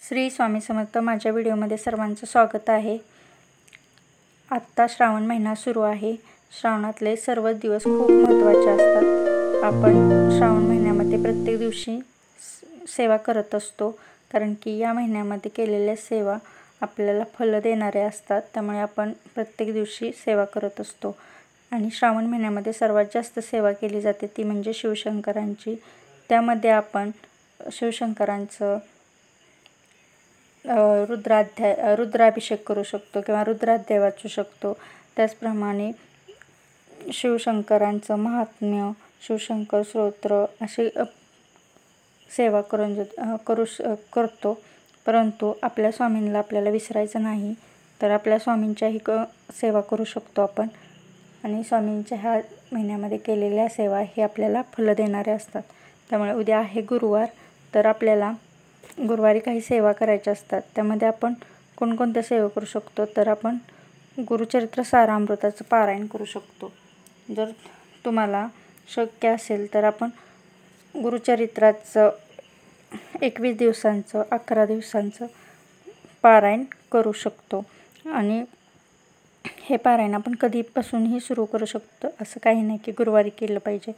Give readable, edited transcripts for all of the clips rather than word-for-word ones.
श्री स्वामी समर्थ. माझ्या व्हिडिओमध्ये सर्वांचं स्वागत आहे. आत्ता श्रावण महिना सुरू आहे. श्रावणातले सर्व दिवस खूप महत्त्वाचे असतात. आपण श्रावण महिन्यामध्ये प्रत्येक दिवशी सेवा करत असतो, कारण की या महिन्यामध्ये केलेल्या सेवा आपल्याला फळ देणारे असतात. त्यामुळे आपण प्रत्येक दिवशी सेवा करत असतो. आणि श्रावण महिन्यामध्ये सर्वात जास्त सेवा केली जाते ती म्हणजे शिवशंकरांची. त्यामध्ये आपण शिवशंकरांचं रुद्राभिषेक करू शकतो किंवा रुद्राध्याय वाचू शकतो. त्याचप्रमाणे शिवशंकरांचं महात्म्य, शिवशंकर स्तोत्र असे सेवा करतो. परंतु आपल्या स्वामींना आपल्याला विसरायचं नाही, तर आपल्या स्वामींच्याही सेवा करू शकतो आपण. आणि स्वामींच्या ह्या महिन्यामध्ये केलेल्या सेवा हे आपल्याला फळ देणारे असतात. त्यामुळे उद्या आहे गुरुवार, तर आपल्याला गुरुवारी काही सेवा करायच्या असतात. त्यामध्ये आपण कोणकोणत्या सेवा करू शकतो, तर आपण गुरुचरित्र सारामृताचं पारायण करू शकतो. जर तुम्हाला शक्य असेल तर आपण गुरुचरित्राचं 21 दिवसांचं 11 दिवसांचं पारायण करू शकतो. आणि हे पारायण आपण कधीपासूनही सुरू करू शकतो, असं काही नाही की गुरुवारी केलं पाहिजे.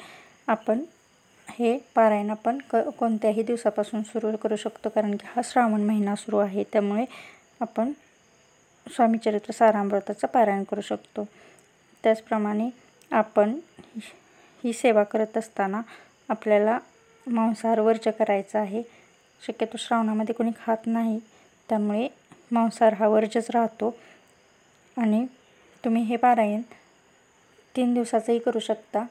आपण हे पारायण आपण कोणत्याही दिवसापासून सुरू करू शकतो, कारण की हा श्रावण महिना सुरू आहे. त्यामुळे आपण स्वामीचरित्र सारामृताचं पारायण करू शकतो. त्याचप्रमाणे आपण ही सेवा करत असताना आपल्याला मांसाहार वर्ज्य करायचा आहे. शक्यतो श्रावणामध्ये कोणी खात नाही, त्यामुळे मांसाहार हा वर्ज्यच राहतो. आणि तुम्ही हे पारायण 3 दिवसाचंही करू शकता,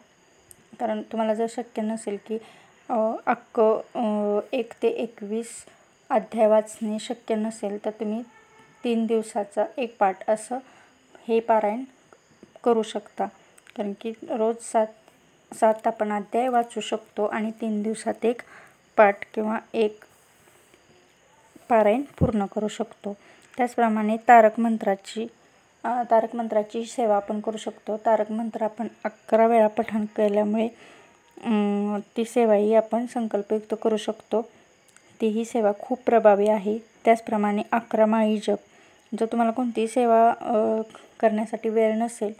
कारण तुम्हाला जर शक्य नसेल की अख्खं 1 ते 21 अध्याय वाचणे शक्य नसेल, तर तुम्ही 3 दिवसाचा एक पाठ असं हे पारायण करू शकता. कारण की रोज 7 आपण अध्याय वाचू शकतो आणि 3 दिवसात एक पाठ किंवा एक पारायण पूर्ण करू शकतो. त्याचप्रमाणे तारक मंत्राची सेवा आपण करू शकतो. तारक मंत्र आपण 11 वेळा पठण केल्यामुळे ती सेवाही आपण संकल्पयुक्त करू शकतो. तीही सेवा खूप प्रभावी आहे. त्याचप्रमाणे 11 माळी जप. जर तुम्हाला कोणतीही सेवा करण्यासाठी वेळ नसेल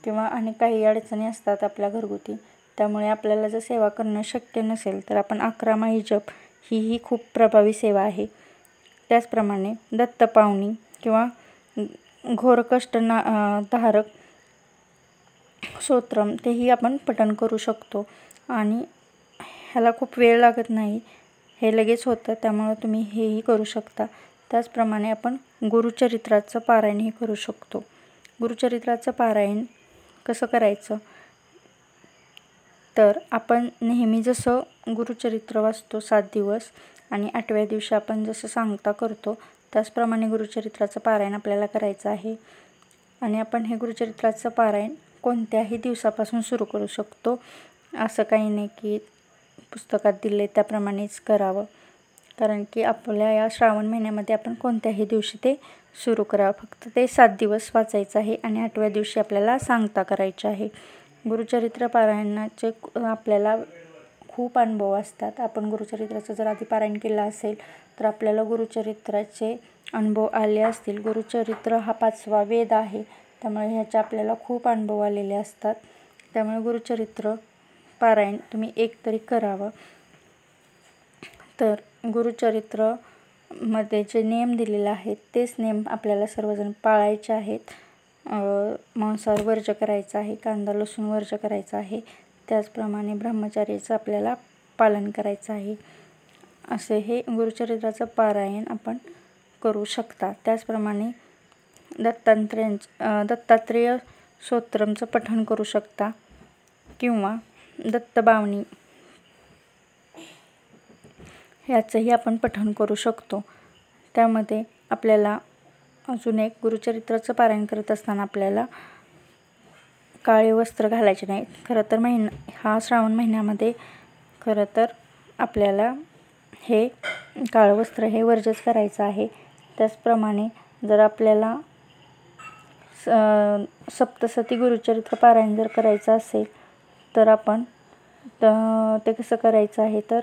किंवा आणि काही अडचणी असतात आपल्या घरगुती, त्यामुळे आपल्याला जर सेवा करणं शक्य नसेल, तर आपण 11 माळी जप ही खूप प्रभावी सेवा आहे. त्याचप्रमाणे दत्तपावनी किंवा घोरकष्ट धारक स्तोत्रम तेही आपण पठण करू शकतो. आणि ह्याला खूप वेळ लागत नाही, हे लगेच होतं, त्यामुळे तुम्ही हेही करू शकता. त्याचप्रमाणे आपण गुरुचरित्राचं पारायणही करू शकतो. गुरुचरित्राचं पारायण कसं करायचं, तर आपण नेहमी जसं गुरुचरित्र वाचतो 7 दिवस आणि 8व्या दिवशी आपण जसं सांगता करतो, त्याचप्रमाणे गुरुचरित्राचं पारायण आपल्याला करायचं आहे. आणि आपण हे गुरुचरित्राचं पारायण कोणत्याही दिवसापासून सुरू करू शकतो. असं काही नाही की पुस्तकात दिले त्याप्रमाणेच करावं, कारण की आपल्या या श्रावण महिन्यामध्ये आपण कोणत्याही दिवशी ते सुरू करावं. फक्त ते 7 दिवस वाचायचं आहे आणि 8व्या दिवशी आपल्याला सांगता करायचं आहे. गुरुचरित्र पारायणाचे आपल्याला खूप अनुभव असतात. आपण गुरुचरित्राचं जर आधी पारायण केलं असेल, तर आपल्याला गुरुचरित्राचे अनुभव आले असतील. गुरुचरित्र हा 5वा वेद आहे, त्यामुळे ह्याचे आपल्याला खूप अनुभव आलेले असतात. त्यामुळे गुरुचरित्र पारायण तुम्ही एक तरी करावं. तर गुरुचरित्रमध्ये जे नियम दिलेले आहेत तेच नियम आपल्याला सर्वजण पाळायचे आहेत. मांसाहार वर्ज्य करायचं आहे, कांदा लसूण वर्ज्य करायचं आहे. त्याचप्रमाणे ब्रह्मचर्याचं आपल्याला पालन करायचं आहे. असे हे गुरुचरित्राचं पारायण आपण करू शकता. त्याचप्रमाणे दत्तात्रेय स्तोत्रमचं पठण करू शकता किंवा दत्तबावनी ह्याचंही आपण पठण करू शकतो. त्यामध्ये आपल्याला अजून एक, गुरुचरित्राचं पारायण करत असताना आपल्याला काळे वस्त्र घालायचे नाही. खरं तर हा श्रावण महिन्यामध्ये खरं तर आपल्याला हे काळं वस्त्र हे वर्जच करायचं आहे. त्याचप्रमाणे जर आपल्याला सप्तशती गुरुचरित्र पारायण जर करायचं असेल, तर आपण ते कसं करायचं आहे, तर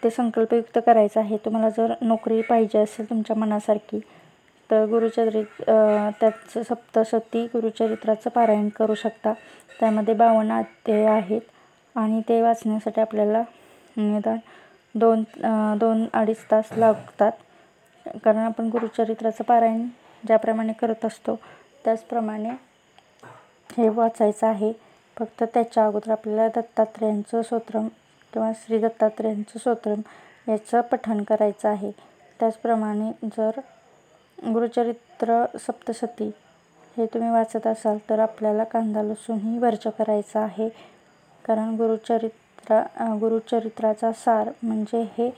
ते संकल्पयुक्त करायचं आहे. तुम्हाला जर नोकरी पाहिजे असेल तुमच्या मनासारखी तर त्याचं सप्तशती गुरुचरित्राचं पारायण करू शकता. त्यामध्ये 52 अध्याय आहेत आणि ते वाचण्यासाठी आपल्याला निदान 2-2.5 तास लागतात. कारण आपण गुरुचरित्राचं पारायण ज्याप्रमाणे करत असतो त्याचप्रमाणे हे वाचायचं आहे. फक्त त्याच्या अगोदर आपल्याला दत्तात्रेयांचं स्तोत्रम किंवा श्री दत्तात्रेयांचं स्तोत्रम याचं पठण करायचं आहे. त्याचप्रमाणे जर गुरुचरित्र सप्तशती हे तुम्ही वाचत असाल तर आपल्याला कांदा लसूणही वर्ज्य करायचं आहे. कारण गुरुचरित्राचा सार म्हणजे हे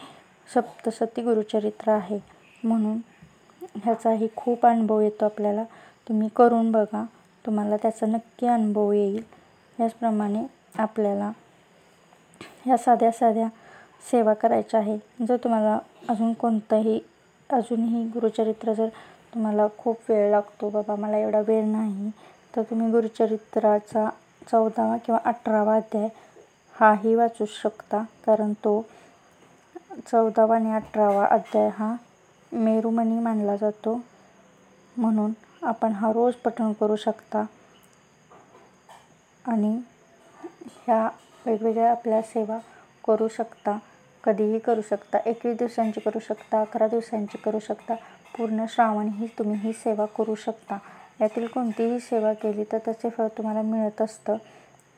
सप्तशती गुरुचरित्र आहे. म्हणून ह्याचाही खूप अनुभव येतो आपल्याला. तुम्ही करून बघा, तुम्हाला त्याचा नक्की अनुभव येईल. याचप्रमाणे आपल्याला ह्या साध्या साध्या सेवा करायच्या आहे. जर तुम्हाला अजूनही गुरुचरित्र जर तुम्हाला खूप वेळ लागतो, बाबा मला एवढा वेळ नाही, तर तुम्ही गुरुचरित्राचा 14वा किंवा 18वा अध्याय हाही वाचू शकता. कारण तो 14वा आणि 18वा अध्याय हा मेरुमणी मानला जातो. म्हणून आपण हा रोज पठण करू शकता आणि ह्या वेगवेगळ्या आपल्या सेवा करू शकता. कधीही करू शकता. 21 दिवसांची करू शकता, 11 दिवसांची करू शकता. पूर्ण श्रावणही तुम्ही ही सेवा करू शकता. यातील कोणतीही सेवा केली तर त्याचे फळ तुम्हाला मिळत असतं.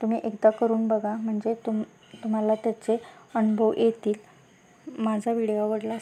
तुम्ही एकदा करून बघा, म्हणजे तुम्हाला त्याचे अनुभव येतील. माझा व्हिडिओ आवडला